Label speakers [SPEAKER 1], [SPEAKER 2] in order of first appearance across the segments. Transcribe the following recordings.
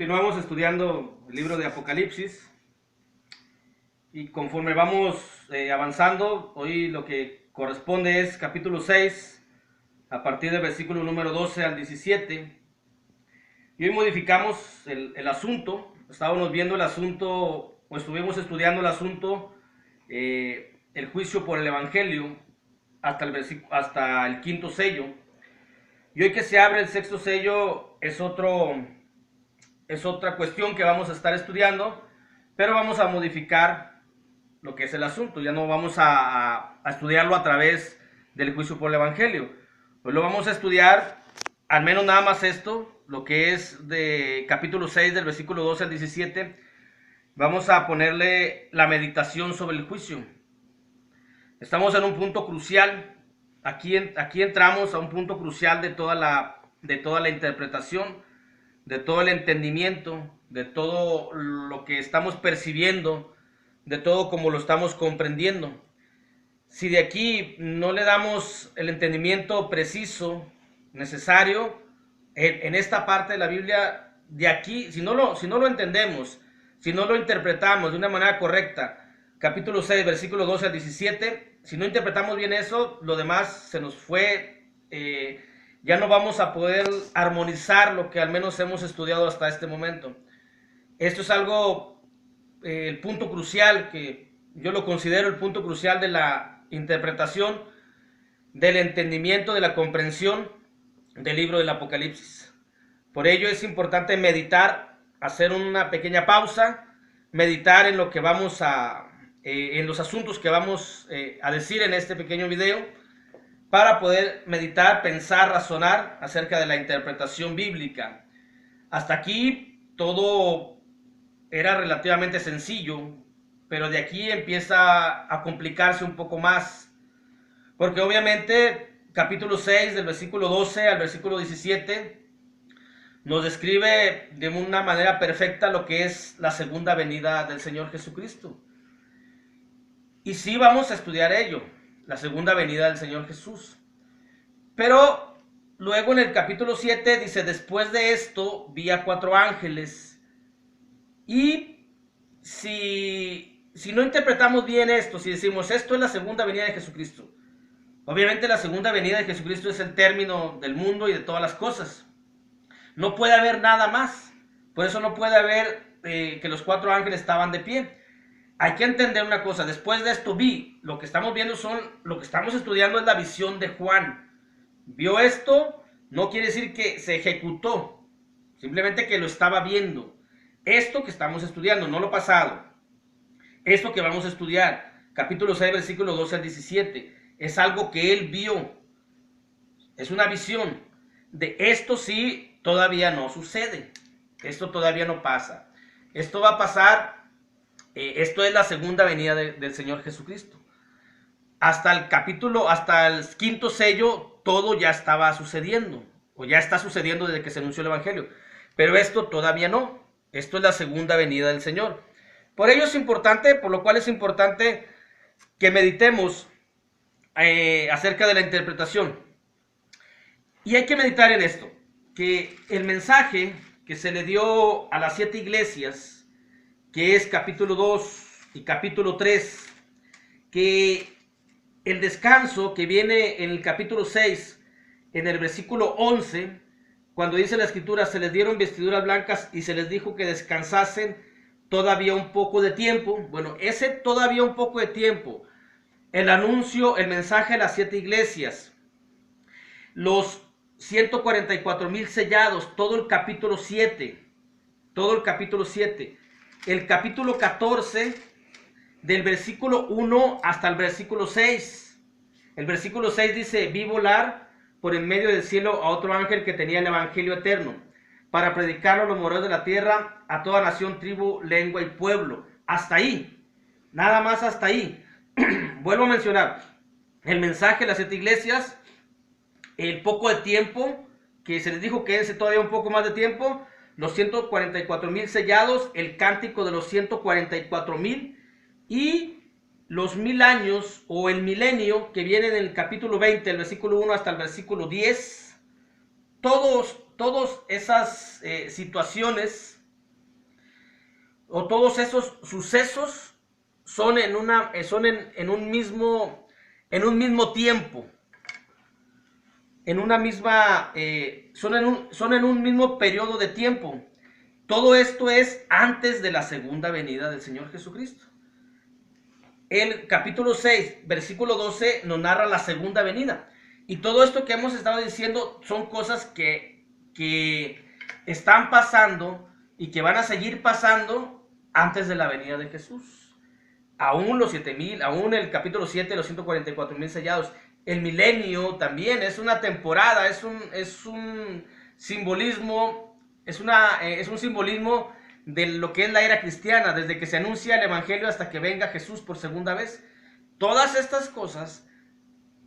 [SPEAKER 1] Continuamos estudiando el libro de Apocalipsis y conforme vamos avanzando, hoy lo que corresponde es capítulo 6, a partir del versículo número 12 al 17. Y hoy modificamos el asunto, estábamos viendo el asunto, o estuvimos estudiando el asunto, el juicio por el Evangelio, hasta el quinto sello. Y hoy que se abre el sexto sello es otra cuestión que vamos a estar estudiando, pero vamos a modificar lo que es el asunto. Ya no vamos a estudiarlo a través del juicio por el Evangelio. Pues lo vamos a estudiar, al menos nada más esto, lo que es de capítulo 6, del versículo 12 al 17. Vamos a ponerle la meditación sobre el juicio. Estamos en un punto crucial. Aquí entramos a un punto crucial de toda la interpretación, de todo el entendimiento, de todo lo que estamos percibiendo, de todo como lo estamos comprendiendo. Si de aquí no le damos el entendimiento preciso, necesario, en esta parte de la Biblia, de aquí, si no lo entendemos, si no lo interpretamos de una manera correcta, capítulo 6, versículo 12 al 17, si no interpretamos bien eso, lo demás se nos fue, ya no vamos a poder armonizar lo que al menos hemos estudiado hasta este momento. Esto es algo, el punto crucial, que yo lo considero el punto crucial de la interpretación, del entendimiento, de la comprensión del libro del Apocalipsis. Por ello es importante meditar, hacer una pequeña pausa, meditar en lo que vamos en los asuntos que vamos a decir en este pequeño video, para poder meditar, pensar, razonar acerca de la interpretación bíblica. Hasta aquí todo era relativamente sencillo, pero de aquí empieza a complicarse un poco más, porque obviamente capítulo 6 del versículo 12 al versículo 17 nos describe de una manera perfecta lo que es la segunda venida del Señor Jesucristo. Y sí vamos a estudiar ello, la segunda venida del Señor Jesús. Pero luego en el capítulo 7 dice: después de esto vi a 4 ángeles. Y si no interpretamos bien esto, si decimos esto es la segunda venida de Jesucristo, obviamente la segunda venida de Jesucristo es el término del mundo y de todas las cosas. No puede haber nada más. Por eso no puede haber que los 4 ángeles estaban de pie. Hay que entender una cosa: después de esto vi, lo que estamos viendo lo que estamos estudiando es la visión de Juan. Vio esto, no quiere decir que se ejecutó, simplemente que lo estaba viendo. Esto que estamos estudiando, no lo pasado. Esto que vamos a estudiar, capítulo 6, versículo 12 al 17, es algo que él vio. Es una visión. De esto sí todavía no sucede. Esto todavía no pasa. Esto va a pasar. Esto es la segunda venida del Señor Jesucristo. Hasta el quinto sello, todo ya estaba sucediendo, o ya está sucediendo desde que se anunció el Evangelio. Pero esto todavía no. Esto es la segunda venida del Señor. Por ello es importante, por lo cual es importante que meditemos acerca de la interpretación. Y hay que meditar en esto, que el mensaje que se le dio a las 7 iglesias, que es capítulo 2 y capítulo 3, que el descanso que viene en el capítulo 6, en el versículo 11, cuando dice la escritura: se les dieron vestiduras blancas y se les dijo que descansasen todavía un poco de tiempo. Bueno, ese todavía un poco de tiempo, el anuncio, el mensaje a las 7 iglesias, los 144,000 sellados, todo el capítulo 7, el capítulo 14, del versículo 1 hasta el versículo 6. El versículo 6 dice: vi volar por en medio del cielo a otro ángel que tenía el evangelio eterno, para predicarlo a los moradores de la tierra, a toda nación, tribu, lengua y pueblo. Hasta ahí, nada más hasta ahí. Vuelvo a mencionar el mensaje de las 7 iglesias, el poco de tiempo que se les dijo, que es todavía un poco más de tiempo, los 144,000 sellados, el cántico de los 144,000 y los 1000 años o el milenio que viene en el capítulo 20, el versículo 1 hasta el versículo 10. Todas esas situaciones o todos esos sucesos son en un mismo tiempo, en una misma, son en un mismo periodo de tiempo. Todo esto es antes de la segunda venida del Señor Jesucristo. El capítulo 6, versículo 12, nos narra la segunda venida. Y todo esto que hemos estado diciendo son cosas que están pasando y que van a seguir pasando antes de la venida de Jesús. Aún los 7,000, aún el capítulo 7, los 144,000 sellados. El milenio también es una temporada, es un simbolismo, es un simbolismo de lo que es la era cristiana, desde que se anuncia el evangelio hasta que venga Jesús por segunda vez. Todas estas cosas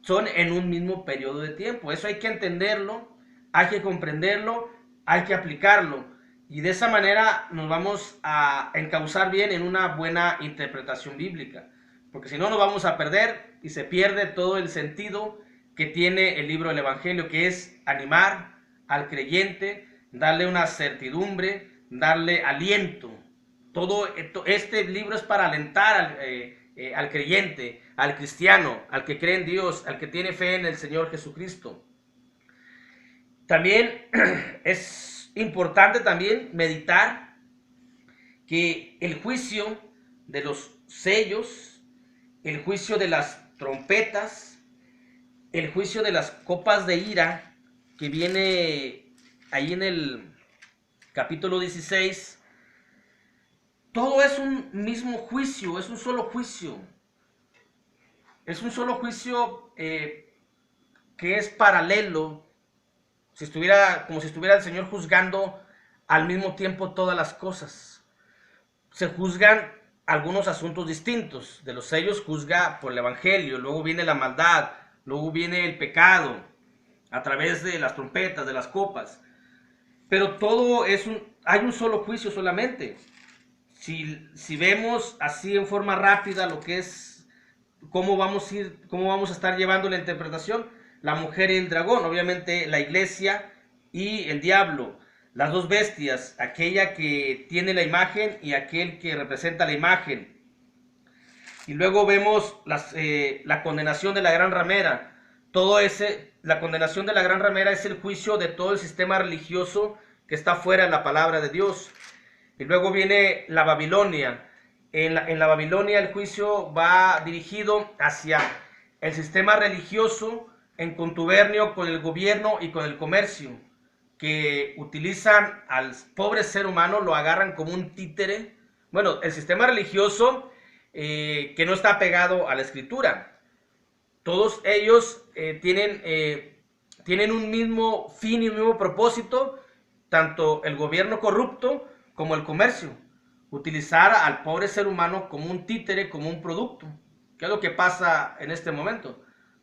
[SPEAKER 1] son en un mismo periodo de tiempo. Eso hay que entenderlo, hay que comprenderlo, hay que aplicarlo. Y de esa manera nos vamos a encauzar bien en una buena interpretación bíblica. Porque si no, nos vamos a perder y se pierde todo el sentido que tiene el libro del Evangelio, que es animar al creyente, darle una certidumbre, darle aliento. Todo este libro es para alentar al creyente, al cristiano, al que cree en Dios, al que tiene fe en el Señor Jesucristo. También es importante también meditar que el juicio de los sellos, el juicio de las trompetas, el juicio de las copas de ira, que viene ahí en el capítulo 16, todo es un mismo juicio, es un solo juicio. Es un solo juicio que es paralelo, como si estuviera el Señor juzgando al mismo tiempo todas las cosas. Se juzgan algunos asuntos distintos. De los sellos juzga por el Evangelio, luego viene la maldad, luego viene el pecado, a través de las trompetas, de las copas. Pero todo hay un solo juicio solamente. Si vemos así en forma rápida lo que es, cómo vamos a estar llevando la interpretación, la mujer y el dragón, obviamente la iglesia y el diablo, las dos bestias, aquella que tiene la imagen y aquel que representa la imagen. Y luego vemos la condenación de la gran ramera. La condenación de la gran ramera es el juicio de todo el sistema religioso que está fuera de la palabra de Dios. Y luego viene la Babilonia. En la Babilonia el juicio va dirigido hacia el sistema religioso en contubernio con el gobierno y con el comercio, que utilizan al pobre ser humano, lo agarran como un títere. Bueno, el sistema religioso que no está pegado a la escritura. Todos ellos tienen un mismo fin y un mismo propósito, tanto el gobierno corrupto como el comercio. Utilizar al pobre ser humano como un títere, como un producto. ¿Qué es lo que pasa en este momento?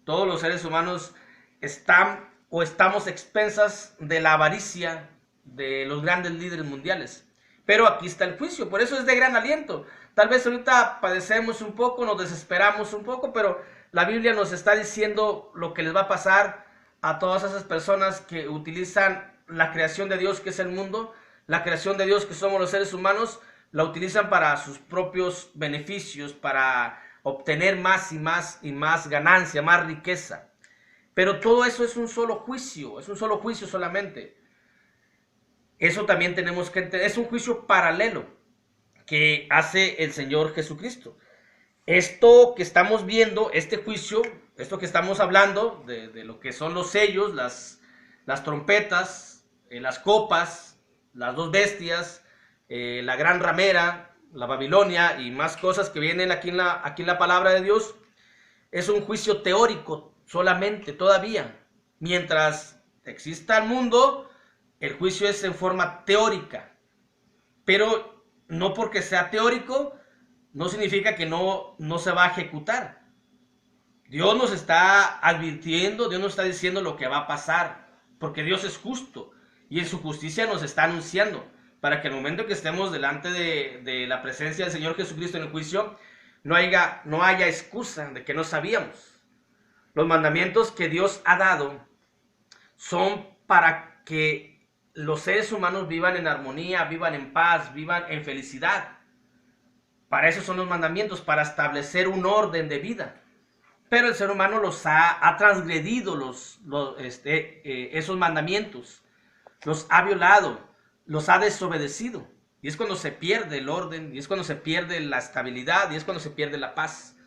[SPEAKER 1] Todos los seres humanos estamos expensas de la avaricia de los grandes líderes mundiales. Pero aquí está el juicio, por eso es de gran aliento. Tal vez ahorita padecemos un poco, nos desesperamos un poco, pero la Biblia nos está diciendo lo que les va a pasar a todas esas personas que utilizan la creación de Dios, que es el mundo, la creación de Dios, que somos los seres humanos, la utilizan para sus propios beneficios, para obtener más y más y más ganancia, más riqueza. Pero todo eso es un solo juicio solamente. Eso también tenemos que entender, es un juicio paralelo que hace el Señor Jesucristo. Esto que estamos viendo, este juicio, esto que estamos hablando, de lo que son los sellos, las trompetas, las copas, las dos bestias, la gran ramera, la Babilonia y más cosas que vienen aquí en la palabra de Dios, es un juicio teórico solamente, todavía. Mientras exista el mundo, el juicio es en forma teórica. Pero no porque sea teórico, no significa que no se va a ejecutar. Dios nos está advirtiendo, Dios nos está diciendo lo que va a pasar, porque Dios es justo y en su justicia nos está anunciando, para que al momento que estemos delante de la presencia del Señor Jesucristo en el juicio, no haya excusa de que no sabíamos. Los mandamientos que Dios ha dado son para que los seres humanos vivan en armonía, vivan en paz, vivan en felicidad. Para eso son los mandamientos, para establecer un orden de vida. Pero el ser humano ha transgredido esos mandamientos, los ha violado, los ha desobedecido. Y es cuando se pierde el orden, y es cuando se pierde la estabilidad, y es cuando se pierde la paz.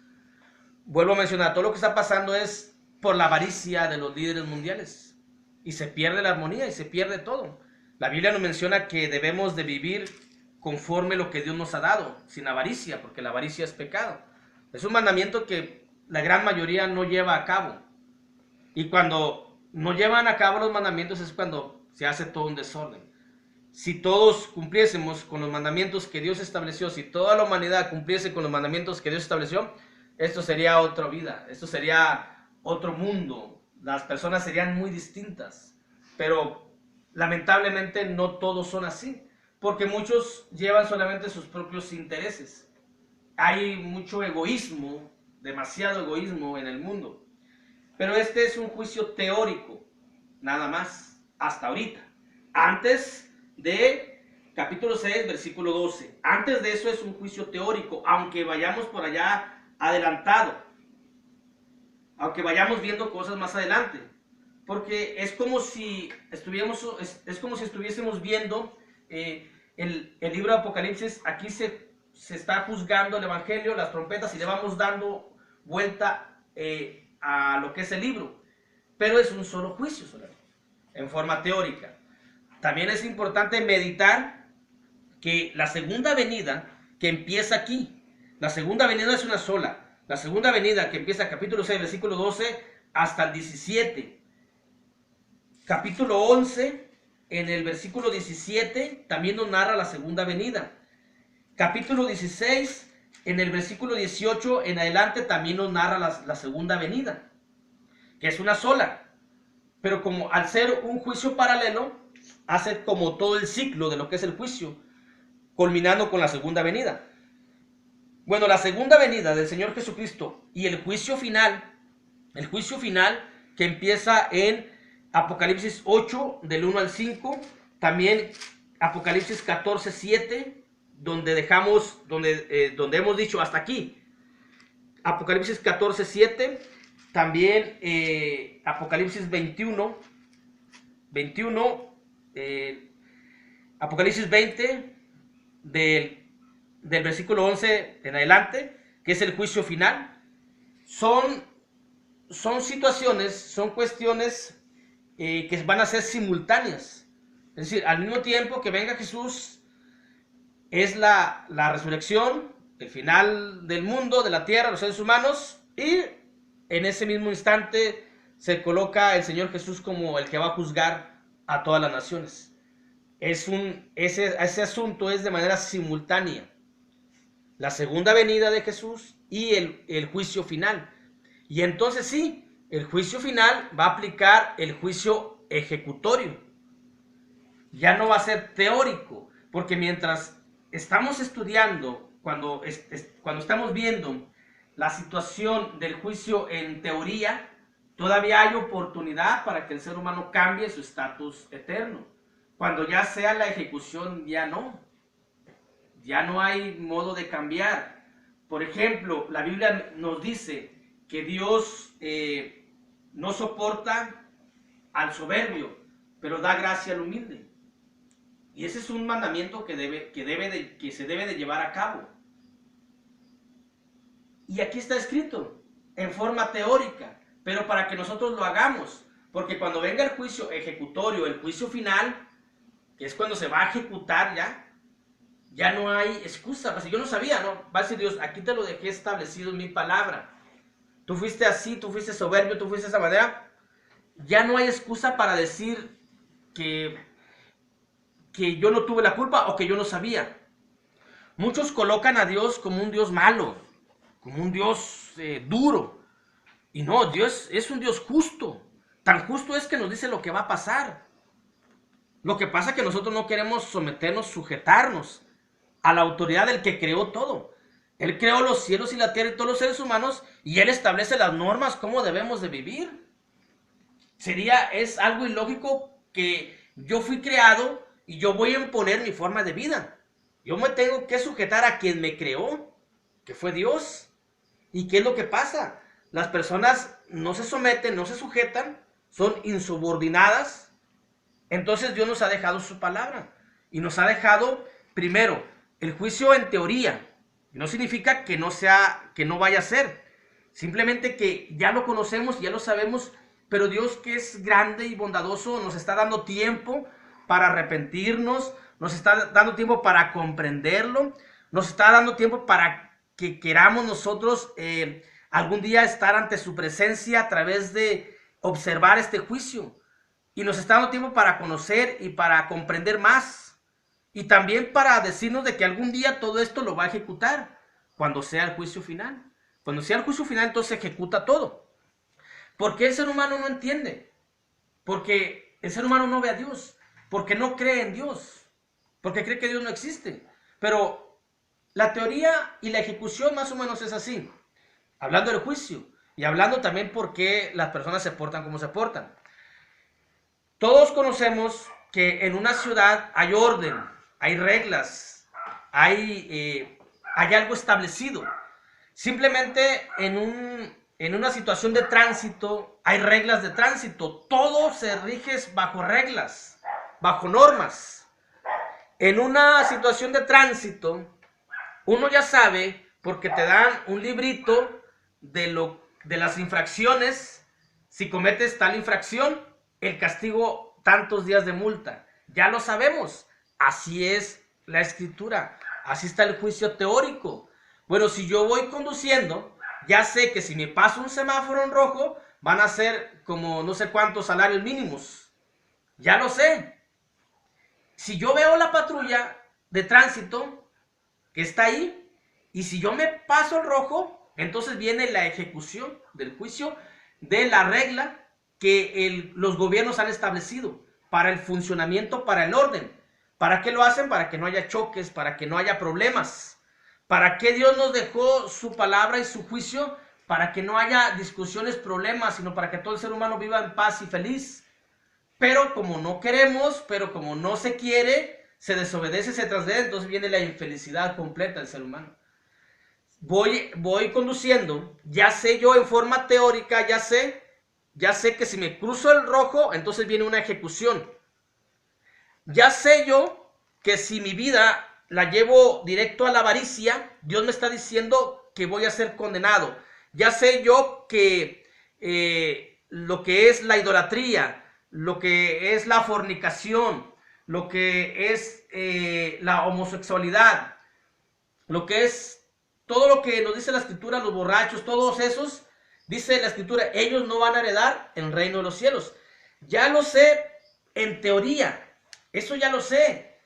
[SPEAKER 1] Vuelvo a mencionar, todo lo que está pasando es por la avaricia de los líderes mundiales. Y se pierde la armonía y se pierde todo. La Biblia nos menciona que debemos de vivir conforme lo que Dios nos ha dado, sin avaricia, porque la avaricia es pecado. Es un mandamiento que la gran mayoría no lleva a cabo. Y cuando no llevan a cabo los mandamientos es cuando se hace todo un desorden. Si todos cumpliésemos con los mandamientos que Dios estableció, si toda la humanidad cumpliese con los mandamientos que Dios estableció, esto sería otra vida, esto sería otro mundo. Las personas serían muy distintas. Pero lamentablemente no todos son así, porque muchos llevan solamente sus propios intereses. Hay mucho egoísmo, demasiado egoísmo en el mundo. Pero este es un juicio teórico, nada más, hasta ahorita. Antes de capítulo 6, versículo 12. Antes de eso es un juicio teórico, aunque vayamos por allá adelantado. Aunque vayamos viendo cosas más adelante. Porque es como si estuviésemos viendo el libro de Apocalipsis. Aquí se está juzgando el Evangelio, las trompetas, y le vamos dando vuelta a lo que es el libro. Pero es un solo juicio solamente, en forma teórica. También es importante meditar que la segunda venida que empieza aquí, la segunda venida es una sola. La segunda venida que empieza capítulo 6, versículo 12 hasta el 17. Capítulo 11, en el versículo 17, también nos narra la segunda venida. Capítulo 16, en el versículo 18 en adelante, también nos narra la segunda venida, que es una sola. Pero como al ser un juicio paralelo, hace como todo el ciclo de lo que es el juicio, culminando con la segunda venida. Bueno, la segunda venida del Señor Jesucristo y el juicio final que empieza en Apocalipsis 8, del 1 al 5, también Apocalipsis 14, 7, donde hemos dicho hasta aquí. Apocalipsis 14, 7, también Apocalipsis 21, Apocalipsis 20, del versículo 11 en adelante, que es el juicio final. Son situaciones, son cuestiones que van a ser simultáneas. Es decir, al mismo tiempo que venga Jesús, es la resurrección, el final del mundo, de la tierra, los seres humanos, y en ese mismo instante se coloca el Señor Jesús como el que va a juzgar a todas las naciones. Ese asunto es de manera simultánea. La segunda venida de Jesús y el juicio final. Y entonces sí, el juicio final va a aplicar el juicio ejecutorio. Ya no va a ser teórico, porque mientras estamos estudiando, cuando estamos viendo la situación del juicio en teoría, todavía hay oportunidad para que el ser humano cambie su estatus eterno. Cuando ya sea la ejecución, ya no hay modo de cambiar. Por ejemplo, la Biblia nos dice que Dios no soporta al soberbio, pero da gracia al humilde. Y ese es un mandamiento que se debe de llevar a cabo. Y aquí está escrito, en forma teórica, pero para que nosotros lo hagamos. Porque cuando venga el juicio ejecutorio, el juicio final, que es cuando se va a ejecutar ya no hay excusa. Pues yo no sabía, ¿no? Va a decir Dios, aquí te lo dejé establecido en mi palabra. Tú fuiste así, tú fuiste soberbio, tú fuiste de esa manera. Ya no hay excusa para decir que yo no tuve la culpa o que yo no sabía. Muchos colocan a Dios como un Dios malo, como un Dios duro. Y no, Dios es un Dios justo. Tan justo es que nos dice lo que va a pasar. Lo que pasa es que nosotros no queremos someternos, sujetarnos a la autoridad del que creó todo. Él creó los cielos y la tierra y todos los seres humanos, y Él establece las normas, cómo debemos de vivir. Es algo ilógico que yo fui creado y yo voy a imponer mi forma de vida. Yo me tengo que sujetar a quien me creó. que fue Dios. ¿Y qué es lo que pasa? Las personas no se someten, no se sujetan, son insubordinadas. Entonces Dios nos ha dejado su palabra y nos ha dejado primero el juicio en teoría. No significa que no sea, que no vaya a ser. Simplemente que ya lo conocemos, ya lo sabemos, pero Dios, que es grande y bondadoso, nos está dando tiempo para arrepentirnos, nos está dando tiempo para comprenderlo, nos está dando tiempo para que queramos nosotros algún día estar ante su presencia a través de observar este juicio. Y nos está dando tiempo para conocer y para comprender más. Y también para decirnos de que algún día todo esto lo va a ejecutar cuando sea el juicio final. Cuando sea el juicio final, entonces ejecuta todo. ¿Por qué el ser humano no entiende? Porque el ser humano no ve a Dios. Porque no cree en Dios. Porque cree que Dios no existe. Pero la teoría y la ejecución más o menos es así. Hablando del juicio. Y hablando también por qué las personas se portan como se portan. Todos conocemos que en una ciudad hay orden, hay reglas, hay algo establecido. Simplemente en una situación de tránsito hay reglas de tránsito. Todo se rige bajo reglas, bajo normas. En una situación de tránsito, uno ya sabe, porque te dan un librito de las infracciones. Si cometes tal infracción, el castigo, tantos días de multa. Ya lo sabemos. Así es la escritura. Así está el juicio teórico. Bueno, si yo voy conduciendo, ya sé que si me paso un semáforo en rojo, van a ser como no sé cuántos salarios mínimos. Ya lo sé. Si yo veo la patrulla de tránsito que está ahí, y si yo me paso el rojo, entonces viene la ejecución del juicio de la regla que los gobiernos han establecido para el funcionamiento, para el orden. ¿Para qué lo hacen? Para que no haya choques, para que no haya problemas. ¿Para qué Dios nos dejó su palabra y su juicio? Para que no haya discusiones, problemas, sino para que todo el ser humano viva en paz y feliz. Pero como no queremos, pero como no se quiere, se desobedece, se trasgrede, entonces viene la infelicidad completa del ser humano. Voy conduciendo, ya sé yo en forma teórica, ya sé que si me cruzo el rojo, entonces viene una ejecución. Ya sé yo que si mi vida la llevo directo a la avaricia, Dios me está diciendo que voy a ser condenado. Ya sé yo que lo que es la idolatría, lo que es la fornicación, lo que es la homosexualidad, lo que es todo lo que nos dice la escritura, los borrachos, todos esos, dice la escritura, ellos no van a heredar el reino de los cielos. Ya lo sé en teoría, eso ya lo sé.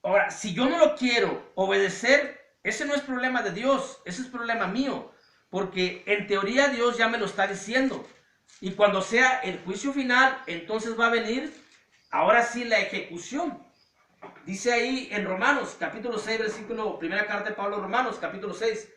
[SPEAKER 1] Ahora, si yo no lo quiero obedecer, ese no es problema de Dios, ese es problema mío. Porque en teoría Dios ya me lo está diciendo. Y cuando sea el juicio final, entonces va a venir, ahora sí, la ejecución. Dice ahí en Romanos, capítulo 6, versículo, primera carta de Pablo a Romanos, capítulo 6.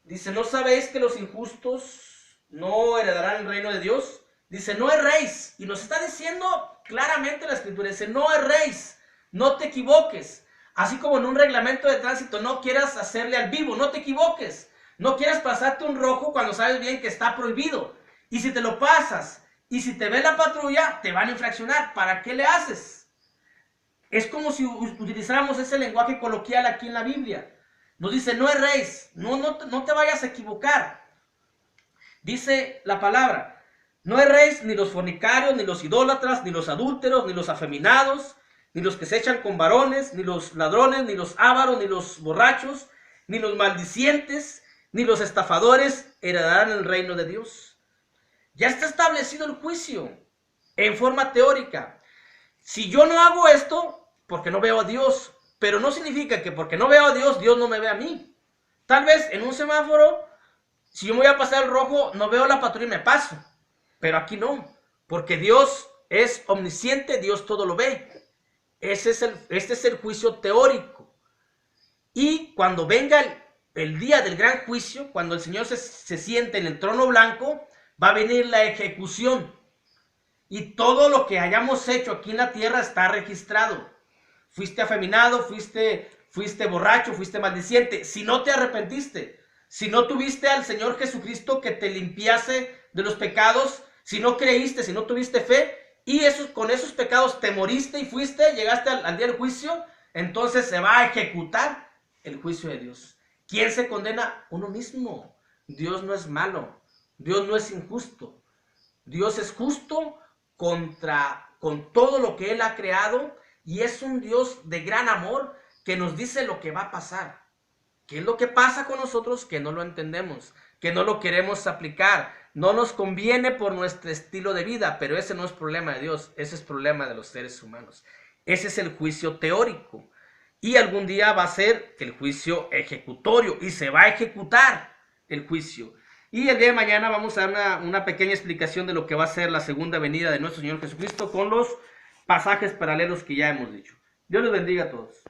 [SPEAKER 1] Dice, ¿no sabéis que los injustos no heredarán el reino de Dios? Dice, no erréis. Y nos está diciendo claramente la escritura, dice, no erréis, no te equivoques. Así como en un reglamento de tránsito, no quieras hacerle al vivo, no te equivoques. No quieras pasarte un rojo cuando sabes bien que está prohibido. Y si te lo pasas, y si te ve la patrulla, te van a infraccionar. ¿Para qué le haces? Es como si utilizáramos ese lenguaje coloquial aquí en la Biblia. Nos dice, no erréis, no te vayas a equivocar. Dice la palabra, no erréis ni los fornicarios, ni los idólatras, ni los adúlteros, ni los afeminados, ni los que se echan con varones, ni los ladrones, ni los ávaros, ni los borrachos, ni los maldicientes, ni los estafadores heredarán el reino de Dios. Ya está establecido el juicio en forma teórica. Si yo no hago esto, porque no veo a Dios, pero no significa que porque no veo a Dios, Dios no me ve a mí. Tal vez en un semáforo, si yo me voy a pasar el rojo, no veo la patrulla y me paso. Pero aquí no, porque Dios es omnisciente, Dios todo lo ve. Este es el juicio teórico. Y cuando venga el día del gran juicio, cuando el Señor se siente en el trono blanco, va a venir la ejecución. Y todo lo que hayamos hecho aquí en la tierra está registrado. fuiste afeminado, fuiste borracho, fuiste maldiciente, si no te arrepentiste, si no tuviste al Señor Jesucristo que te limpiase de los pecados, si no creíste, si no tuviste fe, y con esos pecados te moriste y llegaste al día del juicio, entonces se va a ejecutar el juicio de Dios. ¿Quién se condena? Uno mismo. Dios no es malo, Dios no es injusto. Dios es justo con todo lo que Él ha creado, y es un Dios de gran amor que nos dice lo que va a pasar. ¿Qué es lo que pasa con nosotros? Que no lo entendemos, que no lo queremos aplicar, no nos conviene por nuestro estilo de vida, pero ese no es problema de Dios, ese es problema de los seres humanos. Ese es el juicio teórico, y algún día va a ser el juicio ejecutorio, y se va a ejecutar el juicio. Y el día de mañana vamos a dar una pequeña explicación de lo que va a ser la segunda venida de nuestro Señor Jesucristo con los pasajes paralelos que ya hemos dicho. Dios les bendiga a todos.